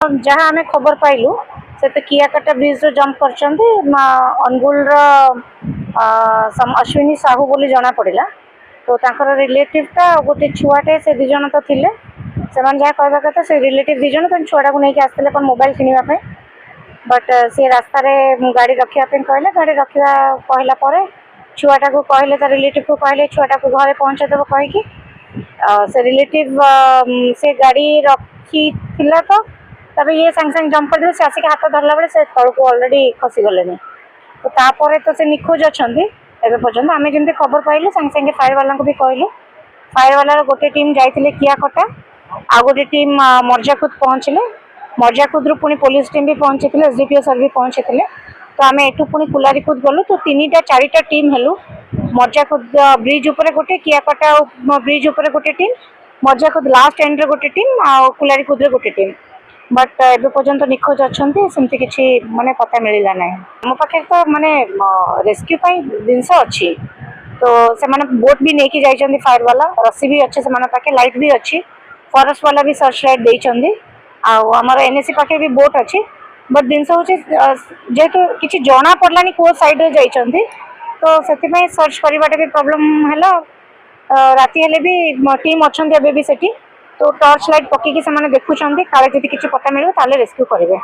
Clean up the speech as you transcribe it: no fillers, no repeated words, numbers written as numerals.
जहाँ आम खबर पाइलु से तो कियाकाटा ब्रिज जंप कर अनुगुल अश्विनी साहू बोली जना पड़ा। तो तांकर रिलेटिव टा गोटे छुआटे से दिज तो थे से जहाँ कहवा कथा से रिलेटिव दिज छुआटा को लेकिन आसते मोबाइल किणवाई। बट सी रास्तार गाड़ी रखापी कहले गाड़ी रखा कहला छुआटा को कहले रिलेटिव को कहले छुआटा को घरे पहुँचादेव कहीकि से रिलेटिव से गाड़ी रखी तो तब ये सांगे सांगे जंप कर से आसिक हाथ धरला बेले से तल को अलरेडी खसी गले। तो तापर तो से निखोज अच्छा एवं पर्यटन आम जमी खबर पाइलु सांगे सांगे फायर वाला भी कहलु। फायर वाला गोटे टीम जाते कियाकटा आ गोटे टीम मर्जाकुद पहुँचले। मर्जाकुद्रु पुणी पुलिस टीम भी पहुँची एसडीपीओ सर भी पहुँची। तो आम एठू पुणी कुलारीकुद गलु। तो 3टा 4टा टीम हेलु। मर्जाकुद ब्रिज उपरे गोटे कियाकटा ब्रिज उपरे गोटे टीम मर्जाकुद लास्ट एंड रे गोटे टीम आ कुलारीकुद रे गोटे टीम। बट एबे पर्यंत निखोज अच्छा सेमती किसी माने पता मिलला ना। आम पाखे तो माने रेस्क्यू जिनस अच्छी तो से बोट भी लेकिन जाइए फायर वाला रस्सी भी अच्छे से पाखे लाइट भी अच्छी फॉरेस्ट वाला भी सर्च लाइट देइचंदी आमर एनएसी पाखे भी बोट अच्छी। बट जिनस हूँ जेहेतु किसी जना पड़लानी को साइड रे जाइचंदी तो से सर्च करवाटा भी प्रॉब्लम है। राति हेले भी टीम अच्छा भी सेठी तो टॉर्च लाइट पकईकि से देखुं काले जब किसी पता मिले रेस्क्यू करेंगे।